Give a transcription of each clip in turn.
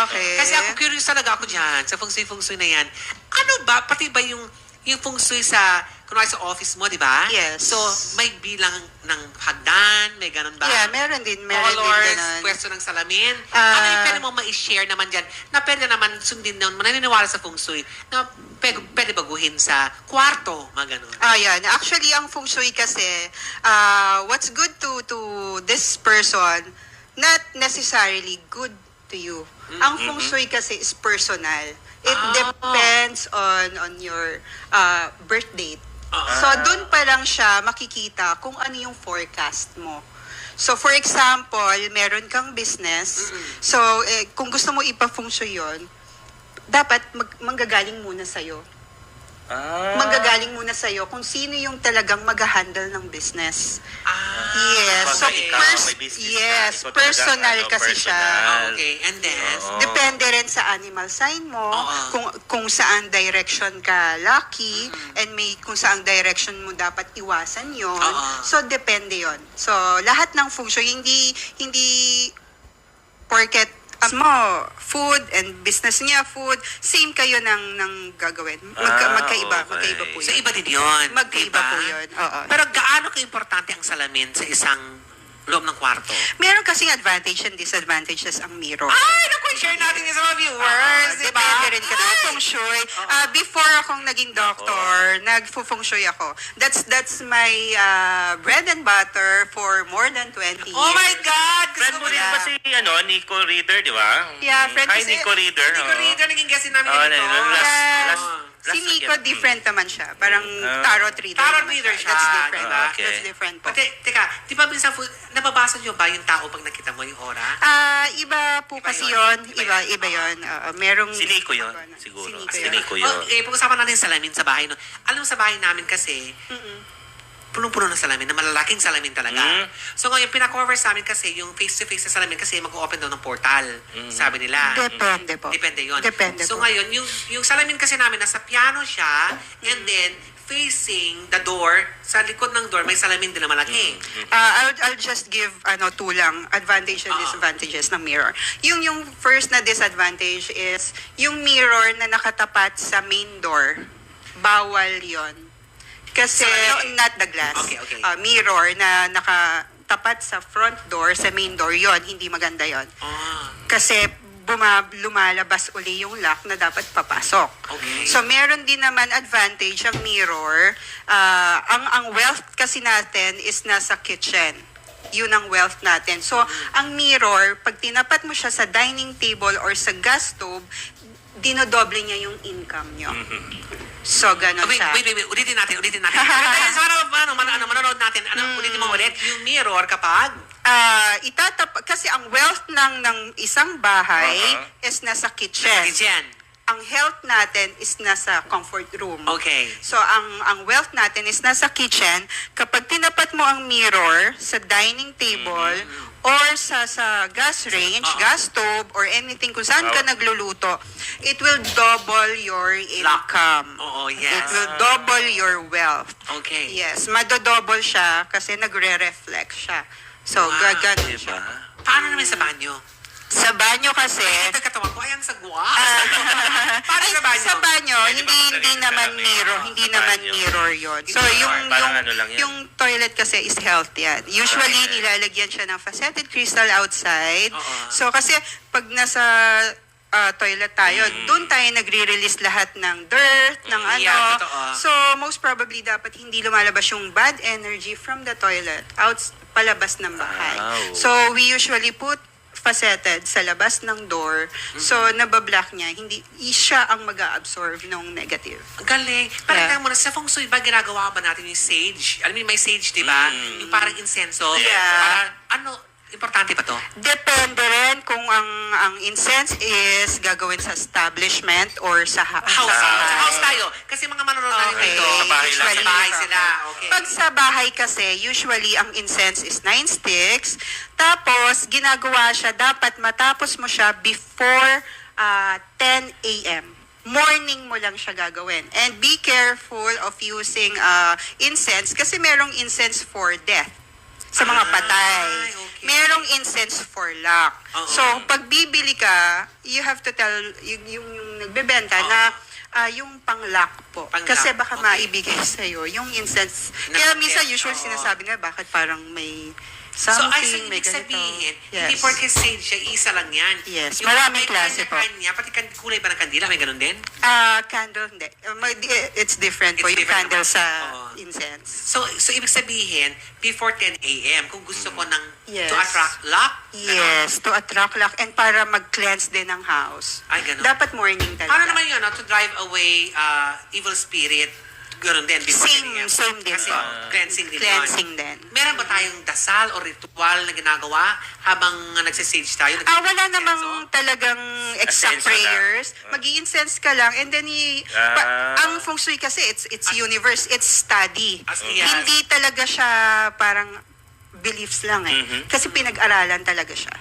Okay. Kasi ako curious talaga ako dyan sa feng shui na yan. Ano ba, pati ba yung feng shui sa, kunwari sa office mo, di ba? Yes. So, may bilang ng hagdan, may ganun ba? Yeah, meron din Colors, ganun. pwesto ng salamin. Ah. Ano yung pwede mo ma-share naman dyan na pwede naman sundin na mananiniwala sa feng shui na pwede baguhin sa kwarto, mga ganun. Yan. Actually, ang feng shui kasi, what's good to this person, not necessarily good to you. Ang feng shui kasi is personal. It depends on your birth date. So, dun pa lang siya makikita kung ano yung forecast mo. So, for example, meron kang business. So, kung gusto mo ipa-feng shui yun, dapat manggagaling muna sa'yo. Manggagaling muna sa'yo kung sino yung talagang mag-handle ng business. Yes. So, Kumbaga, ikaw, may business ka. yes, Ikaw talaga, personal kasi siya. personal. Okay, and then, Depende rin sa animal sign mo, kung saan direction ka lucky, and may kung saan direction mo dapat iwasan yon. So, depende yon. So, lahat ng feng shui, hindi porket mo, food and business niya, food, same kayo ng gagawin. Magkaiba po so yun. iba din yun. Magkaiba diba? po yun. Oo. Pero gaano ka-importante ang salamin sa isang loob ng kwarto? Meron kasing advantage and disadvantages ang mirror. Ay, naku, share natin yung sa mga viewers, di ba? Depende rin ka na feng shui. Before akong naging doctor, nag-feng shui ako. That's my bread and butter for more than 20 years. Oh my God! Friend mo rin Yeah. ba si Nico Reader, di ba? Yeah, friend Hi, kasi- Nico Reader. Nico Reader, naging guestin namin Oh, dito. Si Nico, different naman siya. Parang tarot reader. Tarot naman reader siya. That's different. Diba? Okay. That's different po. Pati, teka, di ba minsan, nababasa nyo ba yung tao pag nakita mo yung aura? Iba po Iba kasi yun. yun. Iba yun. Merong... Si Nico yun, siguro. Si Si Nico Nico yun. yun. Okay, pag-usapan natin salamin sa bahay. No? Alam mo sa bahay namin kasi, punong-puno ng salamin, na malalaking salamin talaga. So ngayon, pinakover sa amin kasi yung face-to-face na salamin kasi mag-open daw ng portal, sabi nila. Depende po. Depende yun. Depende so po. ngayon, yung salamin kasi namin, nasa piano siya, and then, facing the door, sa likod ng door, may salamin din na malaki. I'll just give two lang advantage and disadvantages ng mirror. Yung first na disadvantage is yung mirror na nakatapat sa main door. Bawal yon. Kasi not the glass. Okay. Mirror na nakatapat sa front door, sa main door, yon hindi maganda yon. Kasi lumalabas uli yung lock na dapat papasok. Okay. So meron din naman advantage ang mirror. Ang wealth kasi natin is nasa kitchen. Yun ang wealth natin. So ang mirror, pag tinapat mo siya sa dining table or sa gas stove, dinodoble niya yung income nyo. So ganun siya. Wait, ulitin natin. Ulitin sa manonood natin, ulitin mo ulit, yung mirror kapag, Kasi ang wealth ng isang bahay is nasa kitchen. kitchen. Ang health natin is nasa comfort room. Okay. So, ang wealth natin is nasa kitchen. Kapag tinapat mo ang mirror sa dining table or sa gas range, gas stove, or anything kung saan ka nagluluto, it will double your income. Oo, It yes. will double your wealth. Okay. Yes, madodouble siya kasi nagre-reflect siya. So, gaganon Diba? siya. Paano naman sa banyo? Sa banyo kasi, Ito katawan ko, ay ang sagwa. Paano ay, sa banyo? sa banyo, Pwede ba hindi magsalita naman kami? mirror, hindi Sa naman banyo. mirror yon. So, Hindi yung, mirror, parang yung, ano lang yan. yung toilet kasi is health yan. Usually, nilalagyan siya ng faceted crystal outside. So, kasi, pag nasa toilet tayo, doon tayo nagre-release lahat ng dirt, ng Yeah, totoo. So, most probably, dapat hindi lumalabas yung bad energy from the toilet palabas ng bahay. Wow. So, we usually put faceted sa labas ng door. So, nabablock niya. Hindi siya ang mag-a-absorb ng negative. Ang galing. Parang Yeah. yeah. Muna, sa feng shui ba ginagawa ba natin yung sage? Alam mo, may sage, di ba? Yung parang insenso. Yeah. Parang, importante ba to? Depende rin kung ang incense is gagawin sa establishment or sa house. House tayo. Kasi mga manonood natin Okay. dito. Sa bahay lang. Sa bahay sila. Okay. Pag sa bahay kasi, usually ang incense is 9 sticks. Tapos, ginagawa siya, dapat matapos mo siya before 10 a.m. Morning mo lang siya gagawin. And be careful of using incense kasi merong incense for death sa mga patay. merong incense for luck. Oo. So, pag bibili ka, you have to tell yung nagbebenta na yung pang-luck po. Pang-luck, Kasi baka okay. maibigay sa'yo yung incense. Na- Kaya minsan yes, usually oo. sinasabi nila, bakit parang may So, something, ay, so may ibig ganito. sabihin, Yes. hindi porke sage siya, isa lang yan. Yes, Yung maraming may klase po. kanya, pati kulay ba ng kandila, may ganun din? Candle, hindi. It's different po It's yung different candle naman. sa Oo. incense. So ibig sabihin, before 10 a.m., kung gusto ko ng Yes. to attract luck, Yes, to attract luck and para mag-cleanse din ng house. Ay, ganun. Dapat morning talaga. paano naman yun, to drive away evil spirit, ganun din, before 10 a.m. Same din Kasi po. cleansing din Cleansing yun. din. Meron ba tayong dasal o ritual na ginagawa habang nagsisage tayo? Wala namang talagang exact Ascension prayers. Mag-i-incense ka lang and then ang feng shui kasi it's universe, it's study. As in, yes. Hindi talaga siya parang beliefs lang eh. Kasi pinag-aralan talaga siya.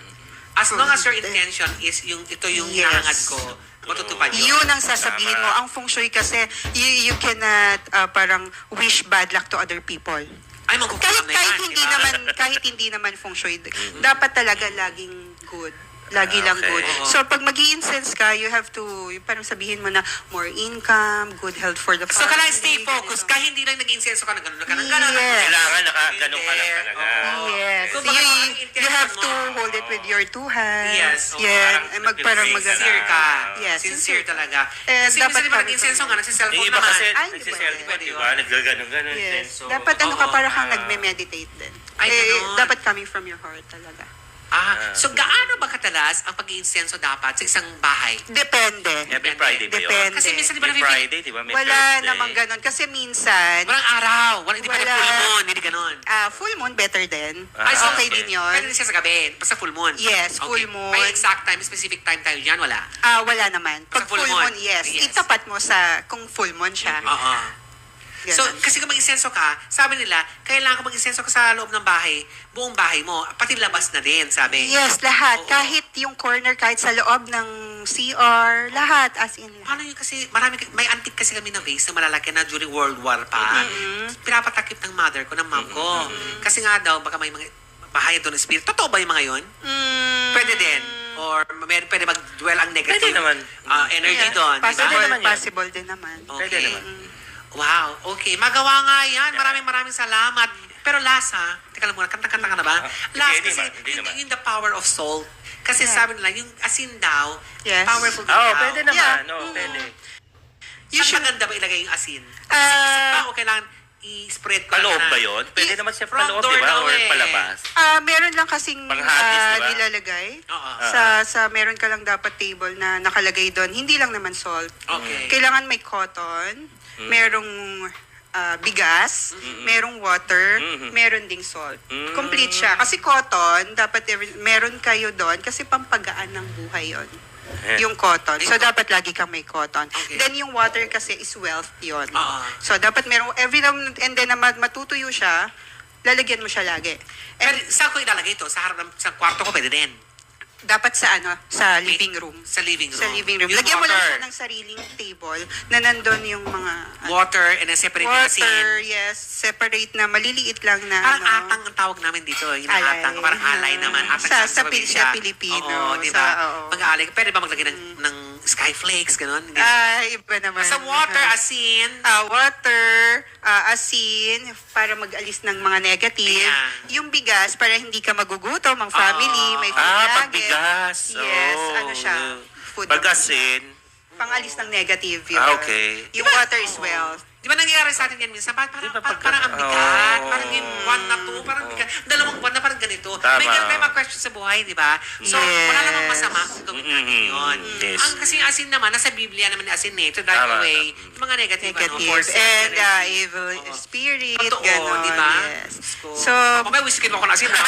As long as your intention is ito yung Yes. hinahangad ko, matutupad yun. Yun ang sasabihin mo. Ang feng shui kasi, you cannot parang wish bad luck to other people. Ay, magkukulam na yan, Kahit hindi naman feng shui, dapat talaga laging good. Lagi lang Okay. good. Oo. So, pag mag-i-incense ka, you have to, parang sabihin mo na, more income, good health for the So, family. kailangan stay focused. ganito. Kahit hindi lang nag-insenso ka ng gano'n, ka ng gano'n. Yes. Kailangan naka-ganun ka lang talaga. Oo. Yes. So, baka ang You intention have mo, to hold it with your two hands. Yes. Oo, Yes. parang Parang sincere ka. Yes. Sincere talaga. Eh, Kasi dapat minsan di ba kami nag-insenso pa- nga, nagsiselfone Yung iba naman. kasi Ay, nagsiselfie, pwede di yun. ba? Nagaganon-ganon. Yes. So, Dapat oo. para kang nagme-meditate din. Ay, ganun. Dapat coming from your heart talaga. So, gaano ba katalas ang pag-iinsenso dapat sa isang bahay? Depende. Every Friday ba yun? Depende. Kasi minsan di ba May Friday, di ba? May Wala Thursday. namang ganun. Kasi minsan, Walang araw. Hindi pa rin Wala. full moon. Hindi ganon. full moon better din. Ay, so, okay din yun. Pwede din siya sa gabi. Basta full moon. Yes, full Okay. moon. May exact time, specific time tayo dyan, wala. Wala naman. Pag Sa full full moon. moon, yes. Yes. Itapat mo sa kung full moon siya. Oo. Ganun. So, kasi kung mag-insenso ka, sabi nila, kailangan kung mag-insenso ka sa loob ng bahay, buong bahay mo, pati labas na din, sabi. Yes, lahat. Oo. Kahit yung corner, kahit sa loob ng CR, lahat, as in lahat. Paano yun kasi, may antique kasi kami na vase na malalaki na during World War pa. Pinapatakip ng mother ko, ng mom ko. Kasi nga daw, baka may mga bahay doon ng spirit. Totoo ba yung mga yun? Pwede din. Or pwede mag-dwell ang negative Pwede naman. energy Yeah, doon. Possible, Pwede naman yun. possible din naman. Pwede naman. Wow, okay. Magawa nga yan. Maraming salamat. Pero lasa, teka lang muna, kanta-kanta ka na ba? Lasa Hindi kasi, naman. yung the power of salt. Kasi Yeah. sabi nila, yung asin daw, Yes. powerful din Oo, daw. pwede naman. Yeah. No, pwede. You Saan should- maganda ba ilagay yung asin? Isip ba o kailangan i-spread ko Paloob na? ba yun? Pwede Yes. naman siya From paloob, door di ba? daw Or eh. palabas. Meron lang kasing Panghagis, di ba? nilalagay. Oo. Sa meron ka lang dapat table na nakalagay doon. Hindi lang naman salt. Okay. Kailangan may cotton, merong bigas, merong water, meron ding salt. Complete siya. Kasi cotton, dapat meron kayo doon kasi pampagaan ng buhay yon. Yung cotton. So, dapat lagi kang may cotton. Okay. Then, yung water kasi is wealth yon. Oo. So, dapat meron, every now and then na matutuyo siya, lalagyan mo siya lagi. Pero And saan ko ilalagay ito? Sa harap ng sa kwarto ko, pwede din. dapat sa living room. Sa living room. Sa living room. Yung Lagyan mo lang water. siya ng sariling table na nandun yung mga Water and then separate yung asin. water, yes, separate na maliliit lang na Parang atang ang tawag namin dito. Inaatang. Alay. Parang alay naman. Atang Sa probinsya. Pilipino. Oo, di ba? oo. Mag-aalay. Pwede ba maglagay ng skyflakes, gano'n? Hindi. Iba naman. Sa water, asin. Water, asin, para mag-alis ng mga negative. Ayan. Yung bigas, para hindi ka magugutom, ang family, may food Pagbigas. Yes, Oh, ano siya, food. Pag-asin. Pang-alis ng negative yun. Okay. Yung water is wealth. Di ba nangyayari sa atin yan minsan? Parang Di ba pag- ang bigat. Oo. Parang yung buwan na to. Parang bigat. Dalawang buwan na parang ganito. Tama. May mga question sa buhay, di ba? So, Yes. wala namang masama kung gawin natin yun. Yes. Ang kasi yung asin naman, nasa Biblia naman yung asin eh. To drive Tama. away yung mga negative, Negative. forces. And energy. evil Oo. spirit, Totoo, gano'n. di ba? Yes. So, So, mamaya whisky mo ako ng asin. ha?